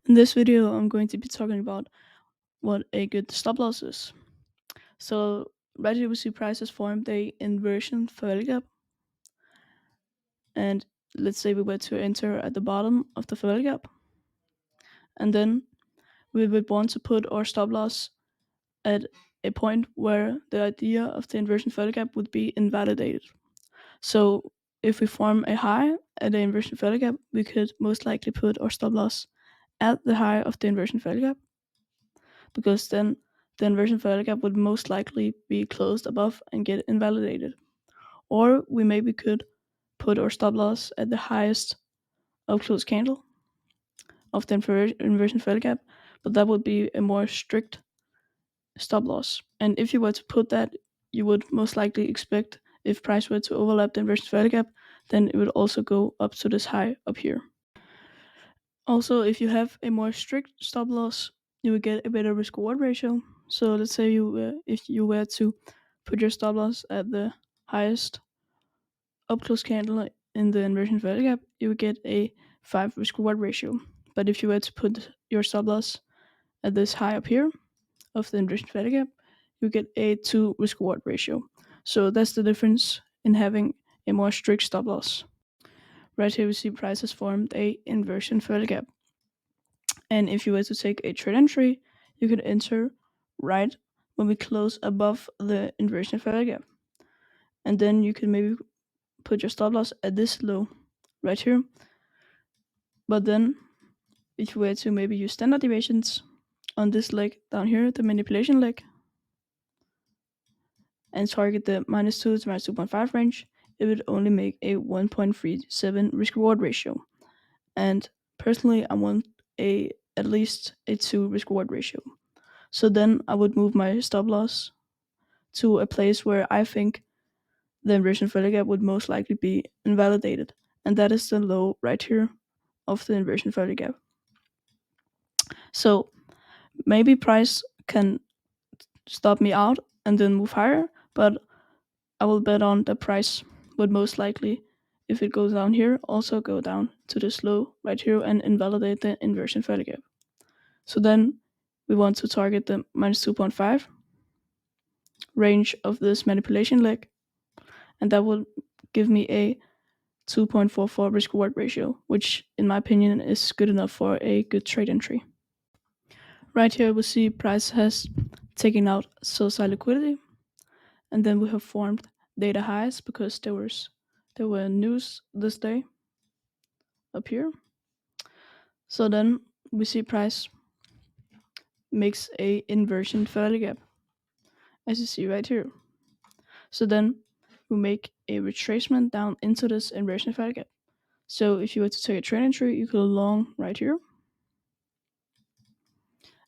In this video, I'm going to be talking about what a good stop loss is. So, right here we see prices formed a inversion failure gap, and let's say we were to enter at the bottom of the failure gap, and then we would want to put our stop loss at a point where the idea of the inversion failure gap would be invalidated. So, if we form a high at the inversion failure gap, we could most likely put our stop loss at the high of the inversion failure gap, because then the inversion failure gap would most likely be closed above and get invalidated. Or we maybe could put our stop loss at the highest of closed candle of the inversion failure gap, but that would be a more strict stop loss. And if you were to put that, you would most likely expect, if price were to overlap the inversion failure gap, then it would also go up to this high up here. Also, if you have a more strict stop loss, you would get a better risk reward ratio. So let's say if you were to put your stop loss at the highest up close candle in the inversion value gap, you would get a 5 risk reward ratio. But if you were to put your stop loss at this high up here of the inversion value gap, you get a 2 risk reward ratio. So that's the difference in having a more strict stop loss. Right here we see prices formed a inversion value gap. And if you were to take a trade entry, you could enter right when we close above the inversion failure gap. And then you can maybe put your stop loss at this low right here. But then if you were to maybe use standard deviations on this leg down here, the manipulation leg, and target the -2 to -2.5 range, it would only make a 1.37 risk reward ratio. And personally, I want at least a 2 risk reward ratio. So then I would move my stop loss to a place where I think the inversion failure gap would most likely be invalidated. And that is the low right here of the inversion failure gap. So maybe price can stop me out and then move higher, but I will bet on the price would most likely, if it goes down here, also go down to this low right here and invalidate the inversion failure gap. So then we want to target the -2.5 range of this manipulation leg, and that will give me a 2.44 risk reward ratio, which in my opinion is good enough for a good trade entry. Right here we see price has taken out sell side liquidity, and then we have formed data highs because there were news this day up here. So then we see price makes a inversion failure gap, as you see right here. So then we make a retracement down into this inversion failure gap. So if you were to take a trade entry, you could long right here,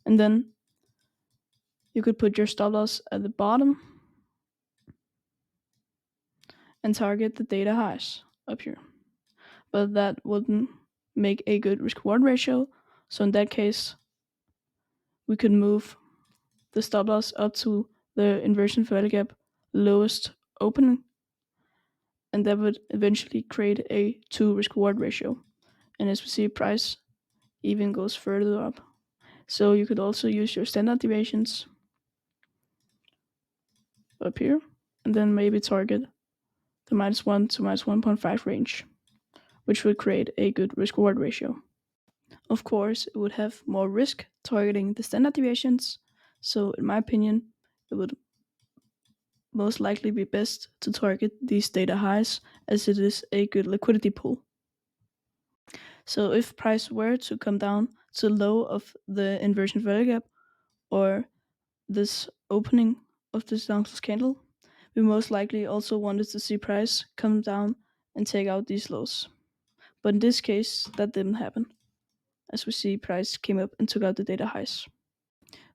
and then you could put your stop loss at the bottom and target the data highs up here. But that wouldn't make a good risk reward ratio. So in that case, we could move the stop loss up to the inversion failure gap lowest opening, and that would eventually create a 2 risk reward ratio. And as we see, price even goes further up. So you could also use your standard deviations up here, and then maybe target the -1 to -1.5 range, which would create a good risk reward ratio. Of course, it would have more risk targeting the standard deviations, so in my opinion, it would most likely be best to target these data highs, as it is a good liquidity pool. So if price were to come down to low of the inversion value gap, or this opening of this downward candle, we most likely also wanted to see price come down and take out these lows. But in this case, that didn't happen. As we see, price came up and took out the data highs.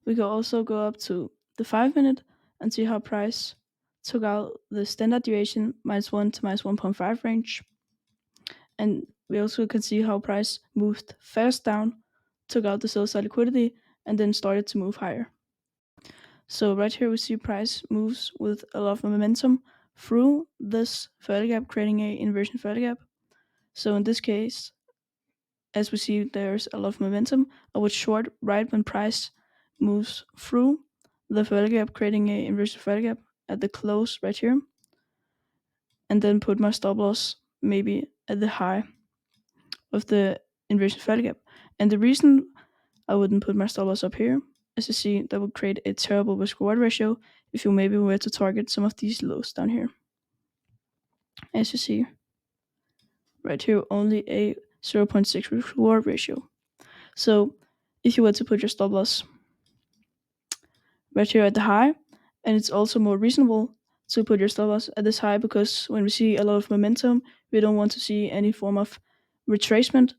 We could also go up to the 5-minute and see how price took out the standard deviation -1 to -1.5 range. And we also can see how price moved fast down, took out the sell side liquidity, and then started to move higher. So right here we see price moves with a lot of momentum through this failure gap, creating a inversion failure gap. So in this case, as we see there's a lot of momentum, I would short right when price moves through the value gap, creating a inverse value gap at the close right here, and then put my stop loss maybe at the high of the inversion value gap. And the reason I wouldn't put my stop loss up here, as you see, that would create a terrible risk reward ratio if you maybe were to target some of these lows down here. As you see, right here, only a 0.6 risk reward ratio. So if you were to put your stop loss right here at the high, and it's also more reasonable to put your stop loss at this high, because when we see a lot of momentum, we don't want to see any form of retracement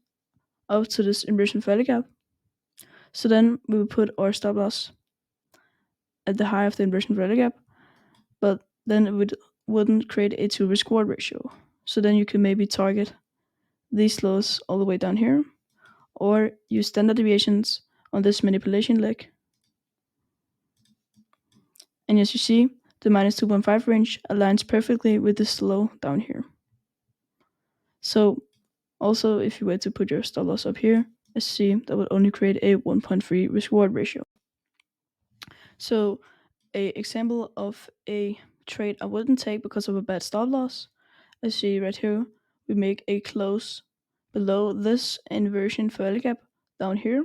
up to this inversion value gap. So then we would put our stop loss at the high of the inversion value gap, but then it wouldn't create a 2 risk reward ratio. So then you can maybe target these lows all the way down here, or use standard deviations on this manipulation leg. And as you see, the minus 2.5 range aligns perfectly with this low down here. So also, if you were to put your stop loss up here, as you see, that would only create a 1.3 risk reward ratio. So a example of a trade I wouldn't take because of a bad stop loss, as you see right here, we make a close below this inversion value gap down here.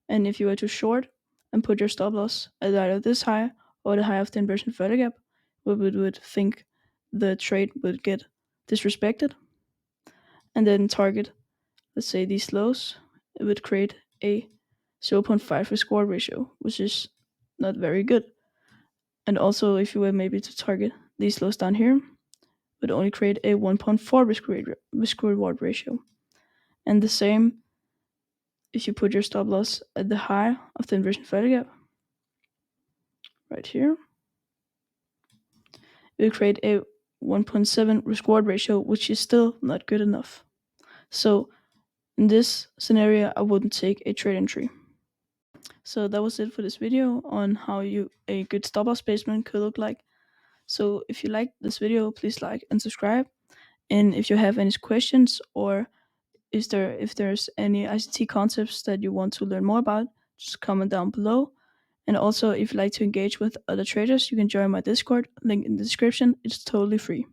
And if you were to short and put your stop loss at either this high or the high of the inversion value gap, we would think the trade would get disrespected, and then target, let's say, these lows, it would create a 0.5 risk reward ratio, which is not very good. And also, if you were maybe to target these lows down here, it would only create a 1.4 risk reward ratio. And the same if you put your stop loss at the high of the inversion value gap, right here, it will create a 1.7 risk reward ratio, which is still not good enough. So in this scenario, I wouldn't take a trade entry. So that was it for this video on how a good stop loss placement could look like. So if you liked this video, please like and subscribe. And if you have any questions, or if there's any ICT concepts that you want to learn more about, just comment down below. And also, if you'd like to engage with other traders, you can join my Discord, link in the description. It's totally free.